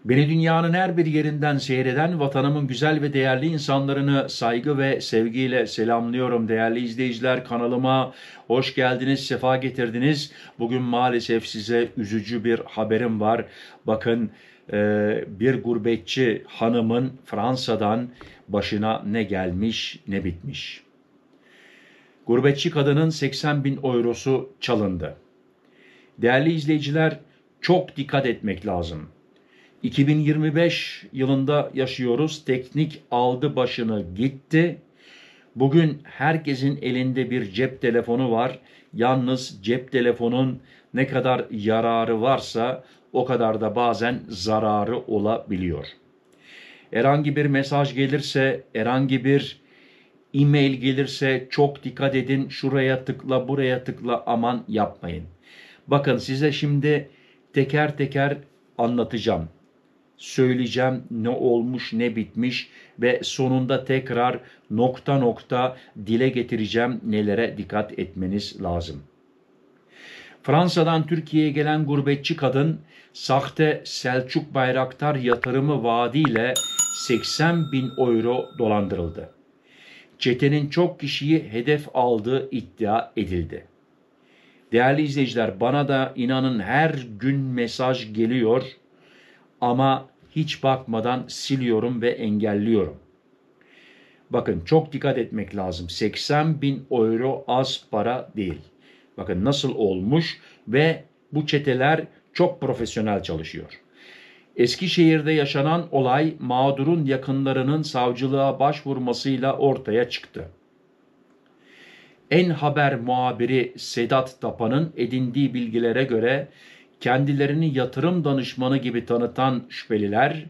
Beni dünyanın her bir yerinden seyreden vatanımın güzel ve değerli insanlarını saygı ve sevgiyle selamlıyorum. Değerli izleyiciler, kanalıma hoş geldiniz, sefa getirdiniz. Bugün maalesef size üzücü bir haberim var. Bakın, bir gurbetçi hanımın Fransa'dan başına ne gelmiş ne bitmiş. Gurbetçi kadının 80 bin eurosu çalındı. Değerli izleyiciler, çok dikkat etmek lazım. 2025 yılında yaşıyoruz. Teknik aldı başını gitti. Bugün herkesin elinde bir cep telefonu var. Yalnız cep telefonun ne kadar yararı varsa o kadar da bazen zararı olabiliyor. Herhangi bir mesaj gelirse, herhangi bir e-mail gelirse çok dikkat edin. Şuraya tıkla, buraya tıkla, aman yapmayın. Bakın, size şimdi teker teker anlatacağım. Söyleyeceğim ne olmuş ne bitmiş ve sonunda tekrar nokta nokta dile getireceğim nelere dikkat etmeniz lazım. Fransa'dan Türkiye'ye gelen gurbetçi kadın sahte Selçuk Bayraktar yatırımı vaadiyle 80 bin euro dolandırıldı. Çetenin çok kişiyi hedef aldığı iddia edildi. Değerli izleyiciler, bana da inanın her gün mesaj geliyor ama hiç bakmadan siliyorum ve engelliyorum. Bakın, çok dikkat etmek lazım. 80 bin euro az para değil. Bakın nasıl olmuş ve bu çeteler çok profesyonel çalışıyor. Eskişehir'de yaşanan olay mağdurun yakınlarının savcılığa başvurmasıyla ortaya çıktı. En Haber muhabiri Sedat Tapan'ın edindiği bilgilere göre kendilerini yatırım danışmanı gibi tanıtan şüpheliler,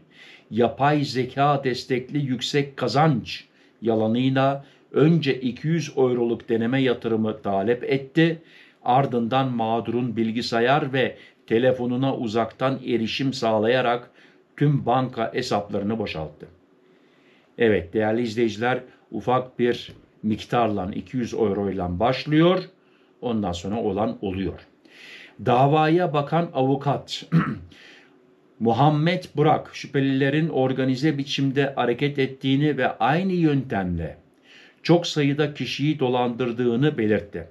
yapay zeka destekli yüksek kazanç yalanıyla önce 200 euroluk deneme yatırımı talep etti, ardından mağdurun bilgisayar ve telefonuna uzaktan erişim sağlayarak tüm banka hesaplarını boşalttı. Evet değerli izleyiciler, ufak bir miktarla 200 euroyla başlıyor, ondan sonra olan oluyor. Davaya bakan avukat Muhammed Burak, şüphelilerin organize biçimde hareket ettiğini ve aynı yöntemle çok sayıda kişiyi dolandırdığını belirtti.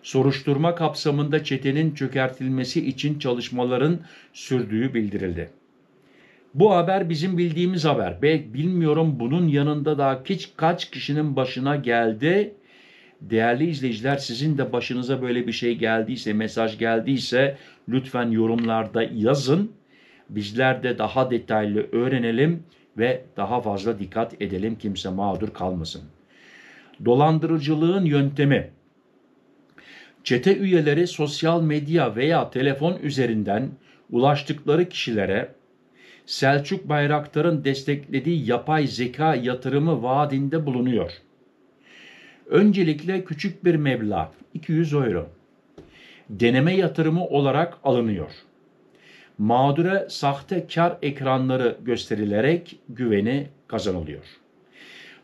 Soruşturma kapsamında çetenin çökertilmesi için çalışmaların sürdüğü bildirildi. Bu haber bizim bildiğimiz haber. Bilmiyorum bunun yanında daha kaç kişinin başına geldi. Değerli izleyiciler, sizin de başınıza böyle bir şey geldiyse, mesaj geldiyse lütfen yorumlarda yazın. Bizler de daha detaylı öğrenelim ve daha fazla dikkat edelim, kimse mağdur kalmasın. Dolandırıcılığın yöntemi. Çete üyeleri sosyal medya veya telefon üzerinden ulaştıkları kişilere Selçuk Bayraktar'ın desteklediği yapay zeka yatırımı vaadinde bulunuyor. Öncelikle küçük bir meblağ, 200 euro, deneme yatırımı olarak alınıyor. Mağdura sahte kar ekranları gösterilerek güveni kazanılıyor.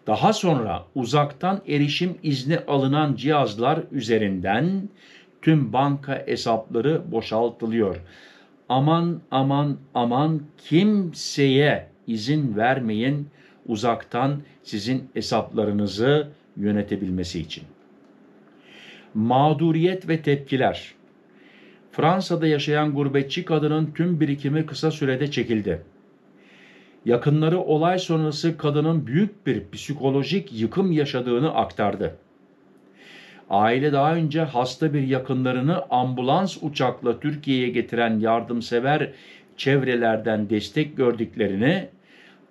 Daha sonra uzaktan erişim izni alınan cihazlar üzerinden tüm banka hesapları boşaltılıyor. Aman aman aman, kimseye izin vermeyin uzaktan sizin hesaplarınızı yönetebilmesi için. Mağduriyet ve tepkiler. Fransa'da yaşayan gurbetçi kadının tüm birikimi kısa sürede çekildi. Yakınları olay sonrası kadının büyük bir psikolojik yıkım yaşadığını aktardı. Aile daha önce hasta bir yakınlarını ambulans uçakla Türkiye'ye getiren yardımsever çevrelerden destek gördüklerini,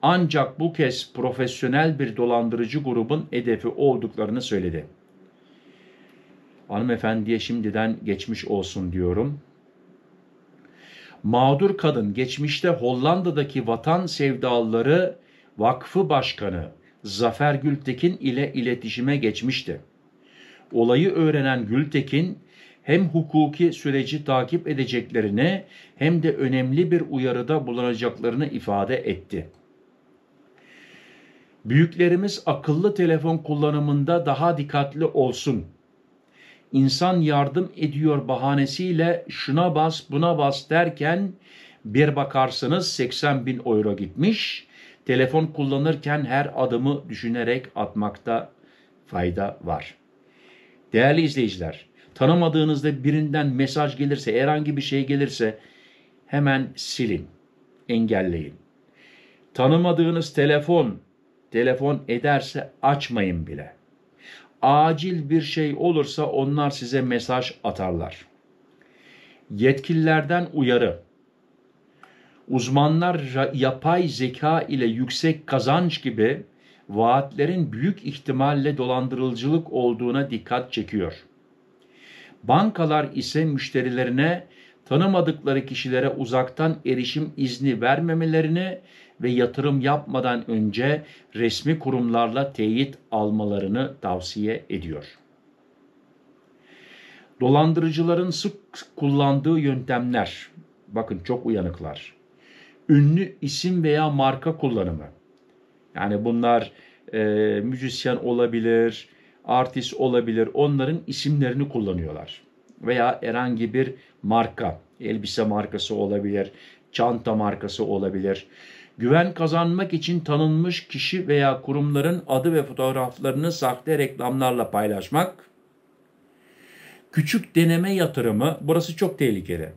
ancak bu kez profesyonel bir dolandırıcı grubun hedefi olduklarını söyledi. Hanımefendiye şimdiden geçmiş olsun diyorum. Mağdur kadın geçmişte Hollanda'daki Vatan Sevdalıları Vakfı Başkanı Zafer Gültekin ile iletişime geçmişti. Olayı öğrenen Gültekin hem hukuki süreci takip edeceklerini hem de önemli bir uyarıda bulunacaklarını ifade etti. Büyüklerimiz akıllı telefon kullanımında daha dikkatli olsun. İnsan yardım ediyor bahanesiyle şuna bas buna bas derken Bir bakarsınız 80.000 euro gitmiş. Telefon kullanırken her adımı düşünerek atmakta fayda var. Değerli izleyiciler, tanımadığınızda birinden mesaj gelirse, herhangi bir şey gelirse hemen silin, engelleyin. Tanımadığınız telefon ederse açmayın bile. Acil bir şey olursa onlar size mesaj atarlar. Yetkililerden uyarı. Uzmanlar yapay zeka ile yüksek kazanç gibi vaatlerin büyük ihtimalle dolandırıcılık olduğuna dikkat çekiyor. Bankalar ise müşterilerine tanımadıkları kişilere uzaktan erişim izni vermemelerini ve yatırım yapmadan önce resmi kurumlarla teyit almalarını tavsiye ediyor. Dolandırıcıların sık kullandığı yöntemler, bakın çok uyanıklar. Ünlü isim veya marka kullanımı. Yani bunlar müzisyen olabilir, artist olabilir. Onların isimlerini kullanıyorlar. Veya herhangi bir marka, elbise markası olabilir, çanta markası olabilir. Güven kazanmak için tanınmış kişi veya kurumların adı ve fotoğraflarını sahte reklamlarla paylaşmak. Küçük deneme yatırımı, burası çok tehlikeli.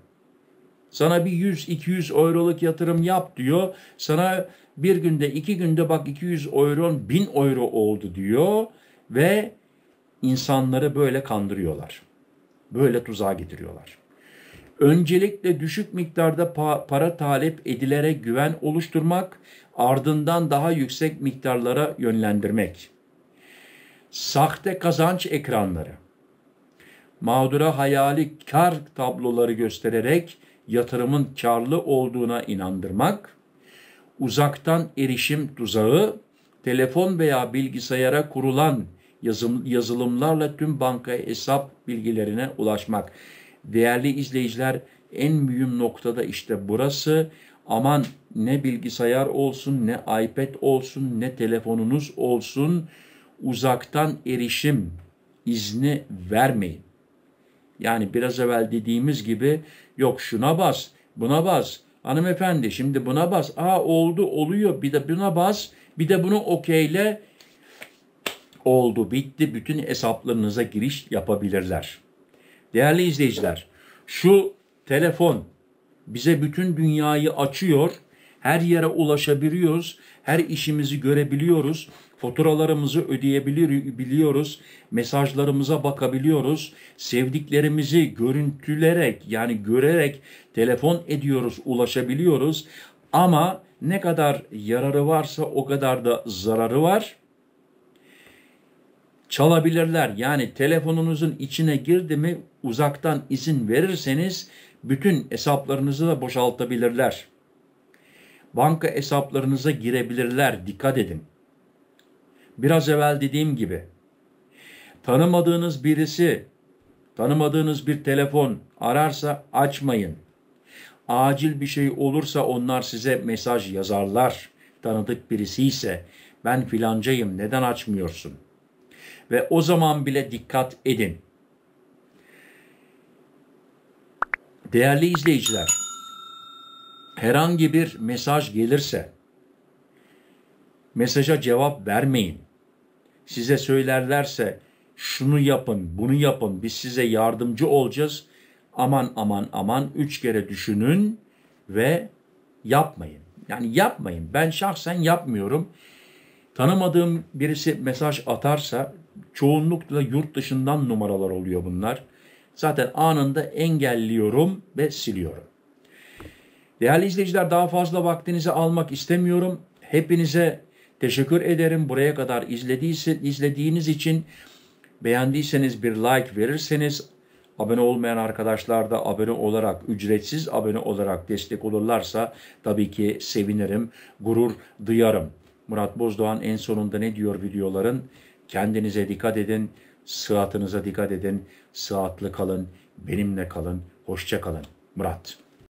Sana bir 100-200 euroluk yatırım yap diyor. Sana bir günde, 2 günde bak 200 euron 1000 euro oldu diyor. Ve insanları böyle kandırıyorlar. Böyle tuzağa getiriyorlar. Öncelikle düşük miktarda para talep edilerek güven oluşturmak, ardından daha yüksek miktarlara yönlendirmek. Sahte kazanç ekranları. Mağdura hayali kar tabloları göstererek yatırımın karlı olduğuna inandırmak, uzaktan erişim tuzağı, telefon veya bilgisayara kurulan yazılımlarla tüm banka hesap bilgilerine ulaşmak. Değerli izleyiciler, en mühim noktada işte burası. Aman ne bilgisayar olsun, ne iPad olsun, ne telefonunuz olsun, uzaktan erişim izni vermeyin. Yani biraz evvel dediğimiz gibi yok şuna bas, buna bas. Hanımefendi şimdi buna bas. Oldu, oluyor. Bir de buna bas. Bir de bunu okeyle. Oldu, bitti. Bütün hesaplarınıza giriş yapabilirler. Değerli izleyiciler, şu telefon bize bütün dünyayı açıyor. Her yere ulaşabiliyoruz. Her işimizi görebiliyoruz. Faturalarımızı ödeyebiliyoruz. Mesajlarımıza bakabiliyoruz. Sevdiklerimizi görüntülerek yani görerek telefon ediyoruz, ulaşabiliyoruz. Ama ne kadar yararı varsa o kadar da zararı var. Çalabilirler. Yani telefonunuzun içine girdi mi uzaktan izin verirseniz bütün hesaplarınızı da boşaltabilirler. Banka hesaplarınıza girebilirler. Dikkat edin. Biraz evvel dediğim gibi tanımadığınız birisi, tanımadığınız bir telefon ararsa açmayın. Acil bir şey olursa onlar size mesaj yazarlar. Tanıdık birisi ise ben filancayım neden açmıyorsun? Ve o zaman bile dikkat edin. Değerli izleyiciler, herhangi bir mesaj gelirse mesaja cevap vermeyin. Size söylerlerse şunu yapın, bunu yapın, biz size yardımcı olacağız. Aman aman aman 3 kere düşünün ve yapmayın. Yani yapmayın. Ben şahsen yapmıyorum. Tanımadığım birisi mesaj atarsa çoğunlukla yurt dışından numaralar oluyor bunlar. Zaten anında engelliyorum ve siliyorum. Değerli izleyiciler, daha fazla vaktinizi almak istemiyorum. Hepinize teşekkür ederim. Buraya kadar izlediğiniz için beğendiyseniz bir like verirseniz, abone olmayan arkadaşlar da abone olarak, ücretsiz abone olarak destek olurlarsa tabii ki sevinirim, gurur duyarım. Murat Bozdoğan en sonunda ne diyor videoların? Kendinize dikkat edin, sıhhatınıza dikkat edin, sıhhatli kalın, benimle kalın, hoşça kalın. Murat.